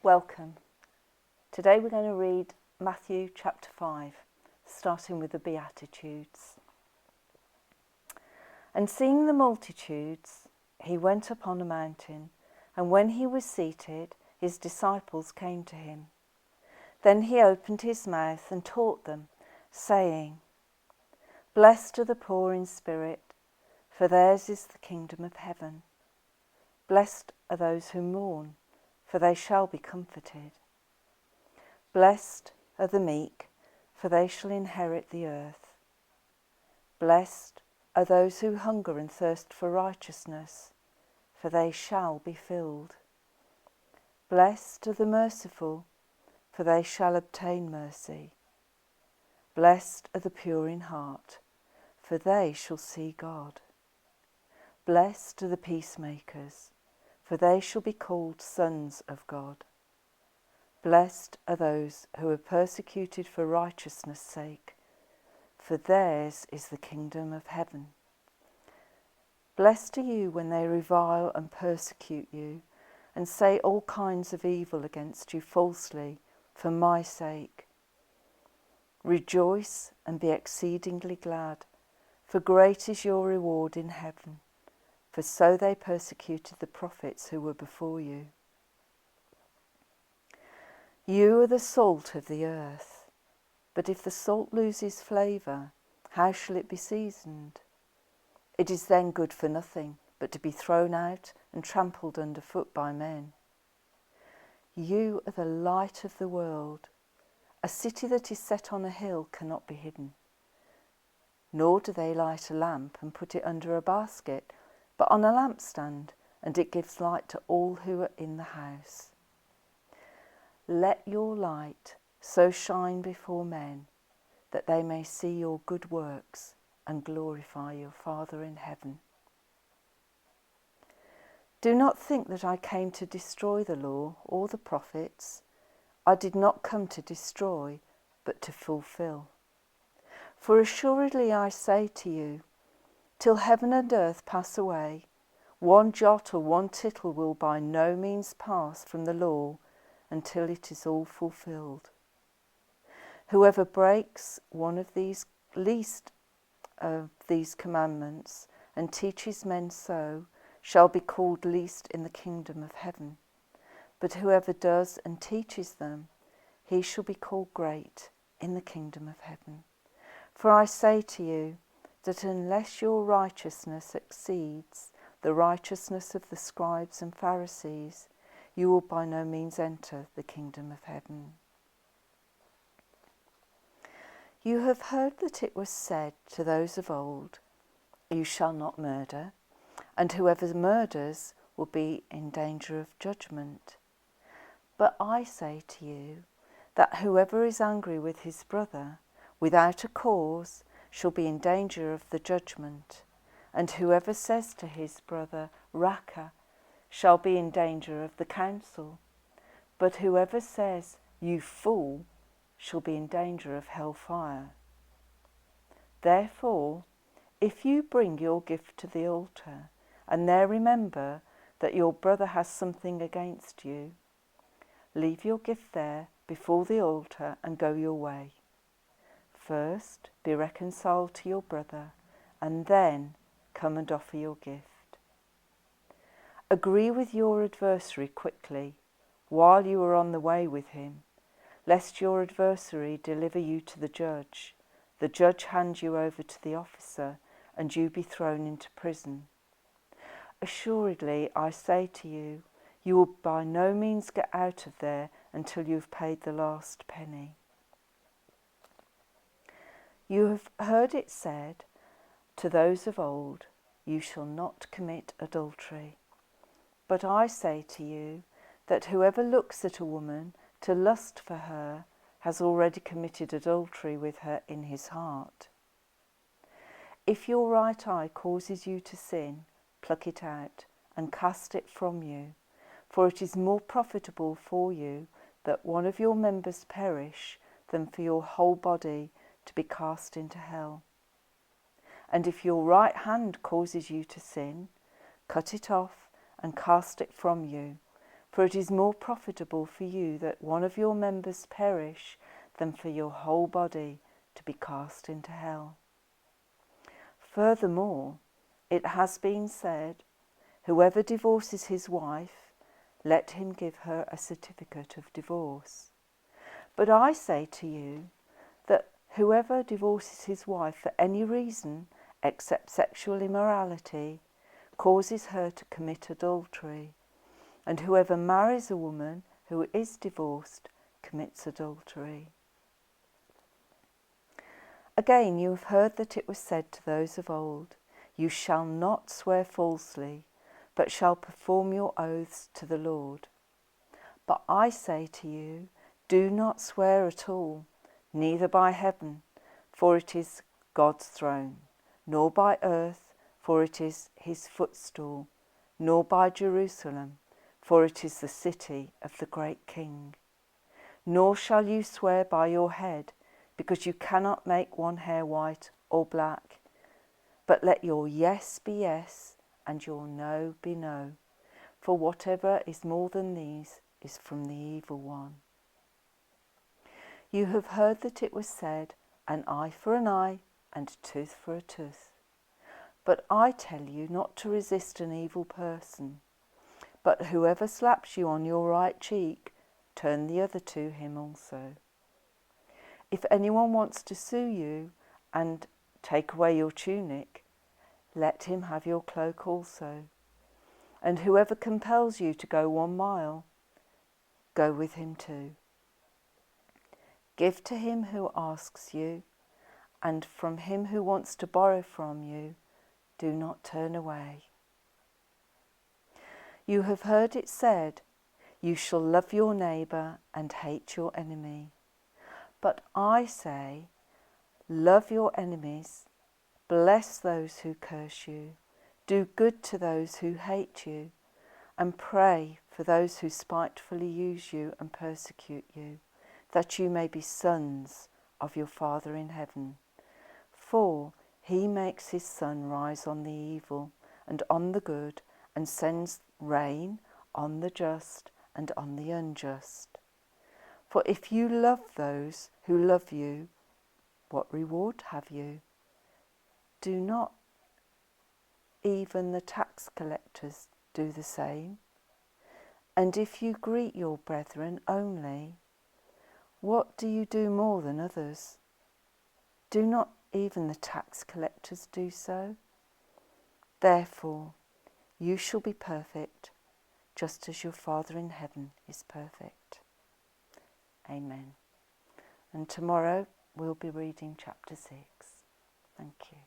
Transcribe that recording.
Welcome. Today we're going to read Matthew chapter 5, starting with the Beatitudes. And seeing the multitudes, he went up on a mountain, and when he was seated, his disciples came to him. Then he opened his mouth and taught them, saying, Blessed are the poor in spirit, for theirs is the kingdom of heaven. Blessed are those who mourn, for they shall be comforted. Blessed are the meek, for they shall inherit the earth. Blessed are those who hunger and thirst for righteousness, for they shall be filled. Blessed are the merciful, for they shall obtain mercy. Blessed are the pure in heart, for they shall see God. Blessed are the peacemakers, for they shall be called sons of God. Blessed are those who are persecuted for righteousness' sake, for theirs is the kingdom of heaven. Blessed are you when they revile and persecute you, and say all kinds of evil against you falsely for my sake. Rejoice and be exceedingly glad, for great is your reward in heaven. For so they persecuted the prophets who were before you. You are the salt of the earth, but if the salt loses flavour, how shall it be seasoned? It is then good for nothing, but to be thrown out and trampled underfoot by men. You are the light of the world. A city that is set on a hill cannot be hidden. Nor do they light a lamp and put it under a basket, but on a lampstand, and it gives light to all who are in the house. Let your light so shine before men that they may see your good works and glorify your Father in heaven. Do not think that I came to destroy the law or the prophets. I did not come to destroy, but to fulfill. For assuredly I say to you, till heaven and earth pass away, one jot or one tittle will by no means pass from the law until it is all fulfilled. Whoever breaks one of these least of these commandments and teaches men so shall be called least in the kingdom of heaven. But whoever does and teaches them, he shall be called great in the kingdom of heaven. For I say to you, that unless your righteousness exceeds the righteousness of the scribes and Pharisees, you will by no means enter the kingdom of heaven. You have heard that it was said to those of old, You shall not murder, and whoever murders will be in danger of judgment. But I say to you, that whoever is angry with his brother without a cause shall be in danger of the judgment, and whoever says to his brother, Raca, shall be in danger of the council. But whoever says, You fool, shall be in danger of hellfire. Therefore, if you bring your gift to the altar, and there remember that your brother has something against you, leave your gift there before the altar and go your way. First, be reconciled to your brother, and then come and offer your gift. Agree with your adversary quickly, while you are on the way with him, lest your adversary deliver you to the judge hand you over to the officer, and you be thrown into prison. Assuredly, I say to you, you will by no means get out of there until you have paid the last penny. You have heard it said to those of old, You shall not commit adultery. But I say to you that whoever looks at a woman to lust for her has already committed adultery with her in his heart. If your right eye causes you to sin, pluck it out and cast it from you, for it is more profitable for you that one of your members perish than for your whole body to be cast into hell. And if your right hand causes you to sin, cut it off and cast it from you, For it is more profitable for you that one of your members perish than for your whole body to be cast into hell. Furthermore, it has been said, whoever divorces his wife, let him give her a certificate of divorce. But I say to you that whoever divorces his wife for any reason except sexual immorality causes her to commit adultery, and whoever marries a woman who is divorced commits adultery. Again, you have heard that it was said to those of old, you shall not swear falsely, but shall perform your oaths to the Lord. But I say to you, do not swear at all, neither by heaven, for it is God's throne, nor by earth, for it is his footstool, nor by Jerusalem, for it is the city of the great King. Nor shall you swear by your head, because you cannot make one hair white or black. But let your yes be yes, and your no be no. For whatever is more than these is from the evil one. You have heard that it was said, an eye for an eye, and a tooth for a tooth. But I tell you not to resist an evil person. But whoever slaps you on your right cheek, turn the other to him also. If anyone wants to sue you and take away your tunic, let him have your cloak also. And whoever compels you to go 1 mile, go with him too. Give to him who asks you, and from him who wants to borrow from you, do not turn away. You have heard it said, you shall love your neighbour and hate your enemy. But I say, love your enemies, bless those who curse you, do good to those who hate you, and pray for those who spitefully use you and persecute you, that you may be sons of your Father in heaven. For he makes his sun rise on the evil and on the good, and sends rain on the just and on the unjust. For if you love those who love you, what reward have you? Do not even the tax collectors do the same? And if you greet your brethren only, what do you do more than others? Do not even the tax collectors do so? Therefore, you shall be perfect, just as your Father in heaven is perfect. Amen. And tomorrow we'll be reading chapter 6. Thank you.